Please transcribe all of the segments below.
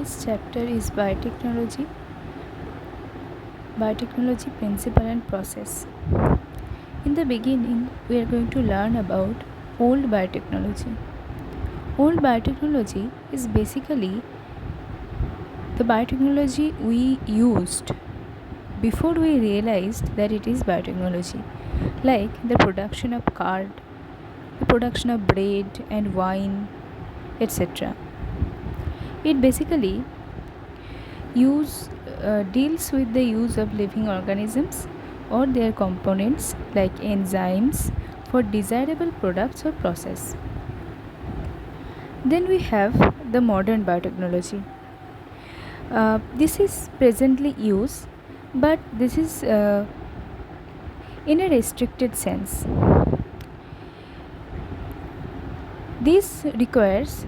next chapter is biotechnology principle and process. In the beginning, we are going to learn about old biotechnology. Old biotechnology is basically the biotechnology we used before we realized that it is biotechnology, like the production of card, the production of bread and wine, etc. It basically deals with the use of living organisms or their components like enzymes for desirable products or process. Then we have the modern biotechnology. This is presently used, but this is in a restricted sense. This requires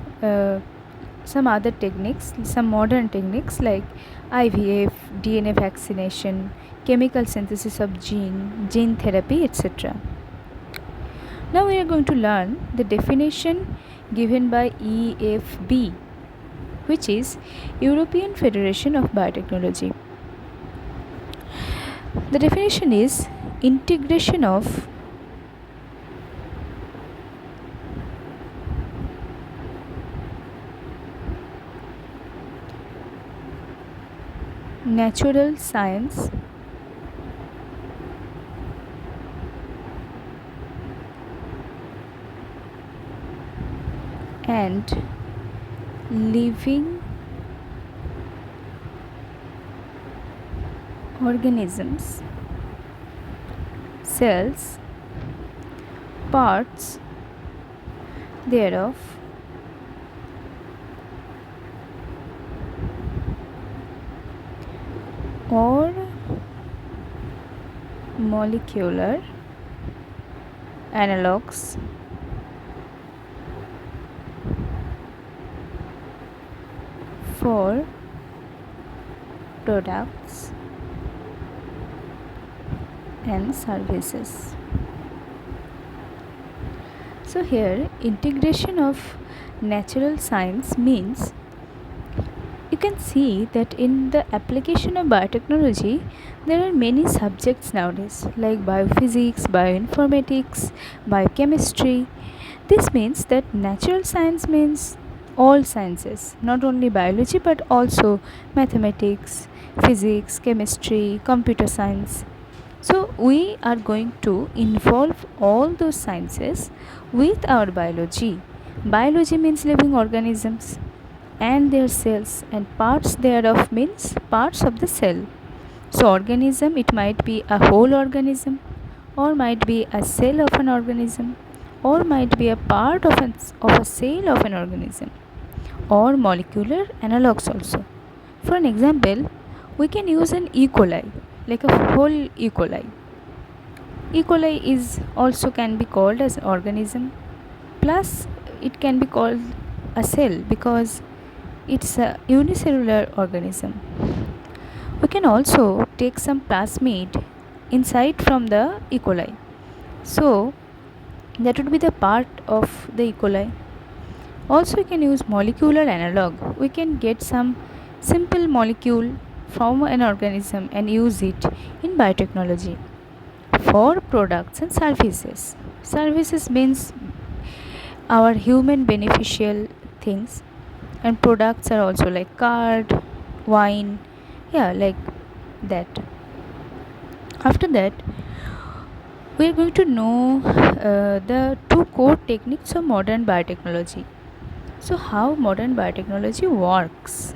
some other techniques, some modern techniques like IVF, DNA vaccination, chemical synthesis of gene therapy, etc. Now we are going to learn the definition given by EFB, which is European Federation of Biotechnology. The definition is integration of natural science and living organisms, cells, parts thereof, or molecular analogues for products and services. So here integration of natural science means you can see that in the application of biotechnology there are many subjects nowadays like biophysics, bioinformatics, biochemistry. This means that natural science means all sciences, not only biology but also mathematics, physics, chemistry, computer science. So we are going to involve all those sciences with our biology. Biology means living organisms and their cells, and parts thereof means parts of the cell. So organism, it might be a whole organism, or might be a cell of an organism, or might be a part of a cell of an organism, or molecular analogues also. For an example, we can use an E. coli, like a whole E. coli. E. coli is also can be called as an organism, plus it can be called a cell because it's a unicellular organism. We can also take some plasmid inside from the E. coli. So that would be the part of the E. coli. Also, you can use molecular analog. We can get some simple molecule from an organism and use it in biotechnology for products and services. Services means our human beneficial things, and products are also like card, wine, yeah, like that. After that, we are going to know the two core techniques of modern biotechnology. So, how modern biotechnology works?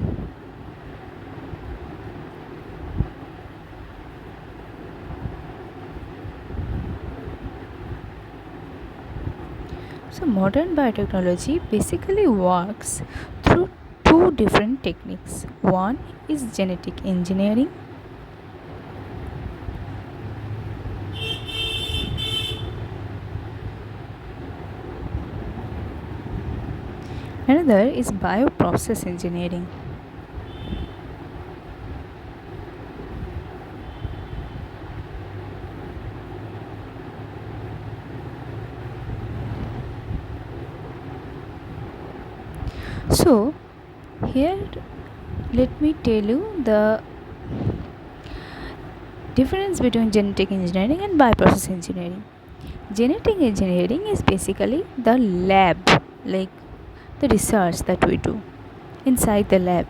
So, modern biotechnology basically works through two different techniques. One is genetic engineering, another is bioprocess engineering. So, here let me tell you the difference between genetic engineering and bioprocess engineering. Genetic engineering is basically the lab, like the research that we do inside the lab,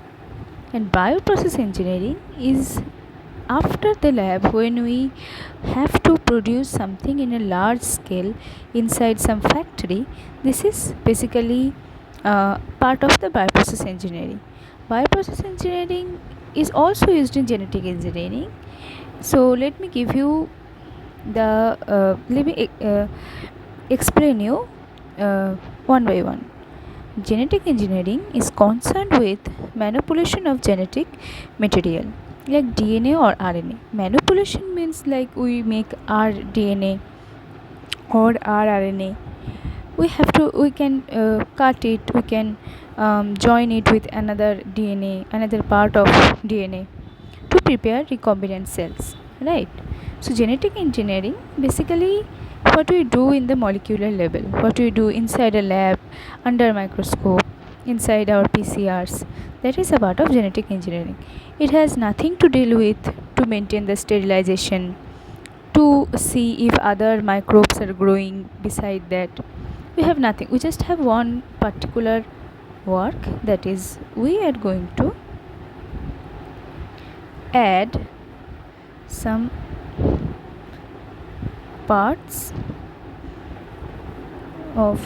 and bioprocess engineering is after the lab when we have to produce something in a large scale inside some factory. This is basically part of the bioprocess engineering. Bioprocess engineering is also used in genetic engineering. So let me give you the let me explain you one by one. Genetic engineering is concerned with manipulation of genetic material like DNA or RNA. Manipulation means like we make our DNA or our RNA. We can cut it, we can join it with another DNA, another part of DNA to prepare recombinant cells, right? So genetic engineering basically what we do in the molecular level, what we do inside a lab under microscope, inside our PCRs, that is a part of genetic engineering. It has nothing to deal with to maintain the sterilization, to see if other microbes are growing beside that. We have nothing, we just have one particular work, that is we are going to add some parts of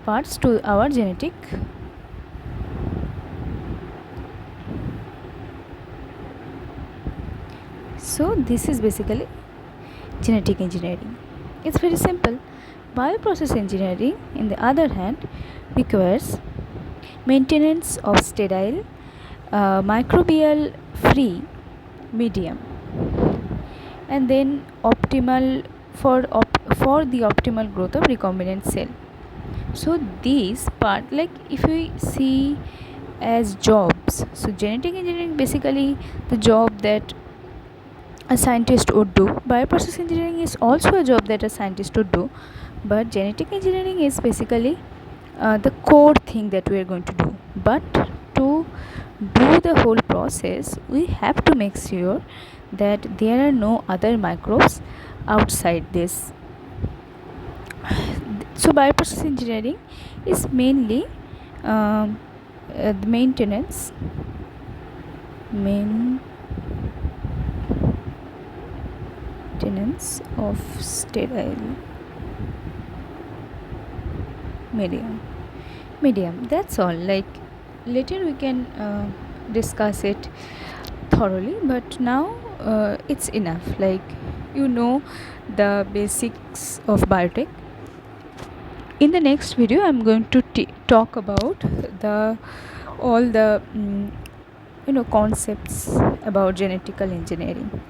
parts to our genetic so this is basically genetic engineering. It's very simple. Bioprocess engineering, in the other hand, requires maintenance of sterile microbial free medium, and then optimal for the optimal growth of recombinant cell. So these part, like if we see as jobs, so genetic engineering basically the job that a scientist would do. Bioprocess engineering is also a job that a scientist would do, but genetic engineering is basically the core thing that we are going to do. But to do the whole process, we have to make sure that there are no other microbes outside this. So bioprocess engineering is mainly the maintenance of sterile medium. That's all. Like later we can discuss it thoroughly, but now it's enough. Like you know the basics of biotech. In the next video I'm going to talk about the all the concepts about genetical engineering.